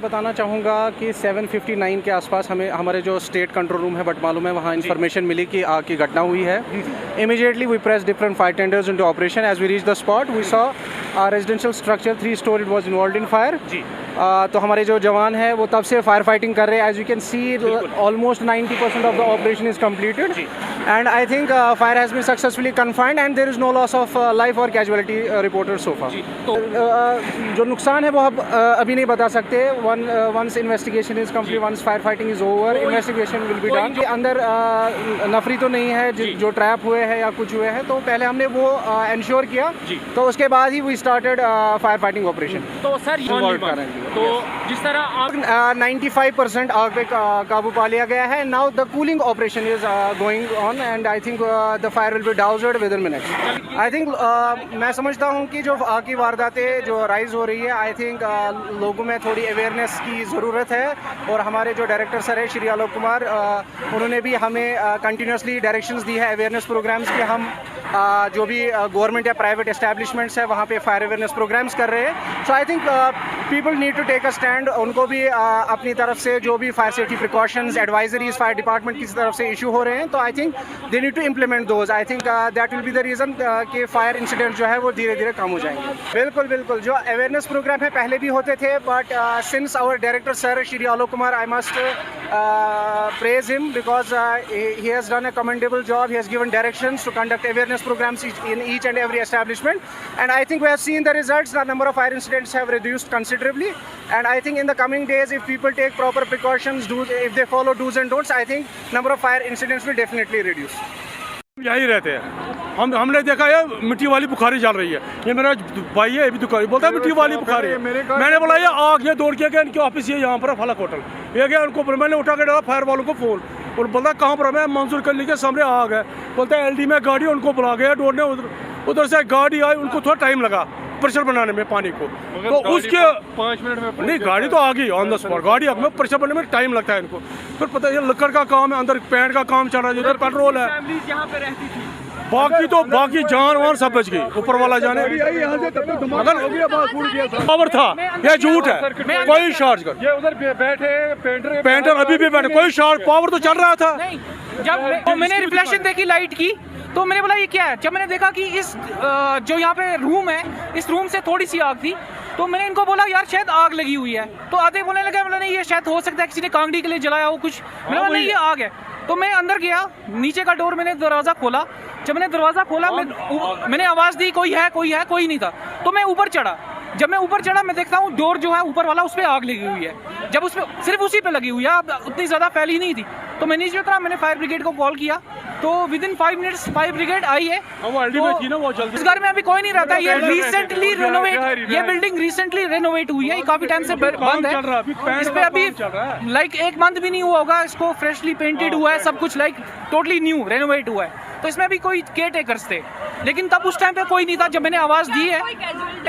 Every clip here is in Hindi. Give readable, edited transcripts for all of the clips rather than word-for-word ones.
बताना चाहूँगा कि 7:59 के आसपास हमें हमारे जो स्टेट कंट्रोल रूम है बटमालू में वहाँ इन्फॉर्मेशन मिली कि आग की घटना हुई है। Immediately we press different fire tenders into operation. As we reach the spot we saw residential structure 3 storey was involved in fire. तो हमारे जो जवान हैं वो तब से फायर फाइटिंग कर रहे हैं। As you can see almost 90% of the operation is completed and I think fire has been successfully confined and there is no loss of life और कैजुअलिटी रिपोर्टेड सो फार। जो नुकसान है वो हम अभी नहीं बता सकते। Once investigation is complete, once fire fighting is over, investigation will be done. अंदर नफरी तो नहीं है जो ट्रैप हुए हैं या कुछ हुए हैं, तो पहले हमने वो इंश्योर किया, तो उसके बाद ही we started firefighting operation. तो सर तो जिस तरह आप 95% आग पे काबू पा लिया गया है। Now the cooling operation is going on and I think the fire will be doused within minutes. I think मैं समझता हूँ कि जो आग की वारदातें जो राइज हो रही है, आई थिंक लोगों में थोड़ी अवेयरनेस की ज़रूरत है। और हमारे जो डायरेक्टर सर है श्री आलोक कुमार, उन्होंने भी हमें कंटिन्यूसली डायरेक्शंस दी है अवेयरनेस प्रोग्राम्स के। हम जो भी गवर्नमेंट या प्राइवेट एस्टैब्लिशमेंट्स है वहाँ पे फायर अवेयरनेस प्रोग्राम्स कर रहे हैं। So I think people need to take a stand. उनको भी अपनी तरफ से जो भी fire safety precautions advisories fire department की तरफ से इशू हो रहे हैं, तो I think they need to implement those. I think that will be the reason कि फायर इंसिडेंट जो है वो धीरे धीरे कम हो जाएंगे। बिल्कुल बिल्कुल, जो अवेयरनेस प्रोग्राम है पहले भी होते थे, but since our director sir Shri Alok Kumar, I must praise him because he has done a commendable job. He has given directions to conduct awareness programs in each and every establishment, and I think we have seen the results. The number of fire incidents have reduced considerably, and I think in the coming days, if people take proper precautions, if they follow do's and don'ts, I think number of fire incidents will definitely reduce. यही रहते हैं। हमने देखा है मिट्टी वाली बुखारी चल रही है। ये मेरा भाई है, अभी दुकान बोलता है मिट्टी वाली बुखारी है। मैंने बोला ये आग, ये दौड़ के गया इनके ऑफिस, ये यहाँ पर है फलक होटल। ये गया उनको, मैंने उठा के डाला फायर वालों को फ़ोन, और बोलता कहाँ पर, मैं मंजूर कर ली के सामने आग है। बोलता है LD में गाड़ी, उनको बुला गया दौड़ने। उधर से गाड़ी आई, उनको थोड़ा टाइम लगा प्रेशर बनाने में पानी को, तो उसके 5 मिनट में नहीं, गाड़ी तो आ गई ऑन द स्पॉट। गाड़ी में प्रेशर बनाने में टाइम लगता है इनको। फिर पता है लकड़ का काम है, अंदर पेंट का काम चल रहा है, इधर पेट्रोल है। बाकी तो बाकी जान वान सब बच गई, ऊपर वाला जाने। पावर था, ये झूठ है, कोई शॉर्ट कर। ये उधर बैठे पेंटर अभी भी बैठे, कोई शॉर्ट, पावर तो चल रहा था। जब मैंने रिफ्लेक्शन देखी लाइट की, तो मैंने बोला ये क्या है। जब मैंने देखा कि इस जो यहाँ पे रूम है, इस रूम से थोड़ी सी आग थी, तो मैंने इनको बोला यार शायद आग लगी हुई है। तो आधे बोलने लगे, बोला नहीं ये शायद हो सकता है किसी ने कांगड़ी के लिए जलाया हो कुछ। मैंने बोला नहीं ये आग है। तो मैं अंदर गया, नीचे का डोर मैंने दरवाज़ा खोला। जब मैंने दरवाज़ा खोला, मैंने आवाज़ दी कोई है, कोई नहीं था। तो मैं ऊपर चढ़ा। जब मैं ऊपर चढ़ा, मैं देखता हूँ डोर जो है ऊपर वाला, उस पर आग लगी हुई है। जब उस पर सिर्फ उसी पे लगी हुई है, उतनी ज़्यादा फैली नहीं थी। तो मैं नीचे उतरा, मैंने फायर ब्रिगेड को कॉल किया, तो within 5 minutes fire brigade आई है। तो इस घर में अभी कोई नहीं रहता। ये रिसेंटली रेनोवेट, ये बिल्डिंग रिसेंटली रेनोवेट हुई है, काफी टाइम से बंद है। इस पे अभी लाइक 1 मंथ भी नहीं हुआ होगा, इसको फ्रेशली पेंटेड हुआ है, सब कुछ लाइक टोटली न्यू रेनोवेट हुआ है। तो इसमें भी कोई केयर टेकर्स थे, लेकिन तब उस टाइम पे कोई नहीं था जब मैंने आवाज दी है।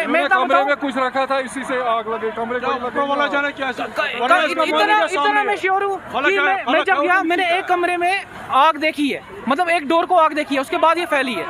मैं कमरे में कुछ रखा था, इसी से आग लगे। कमरे वाला जाने क्या इतना मैं श्योर हूँ कि मैं जब गया, मैंने एक कमरे में आग देखी है, मतलब एक डोर को आग देखी है, उसके बाद ये फैली है।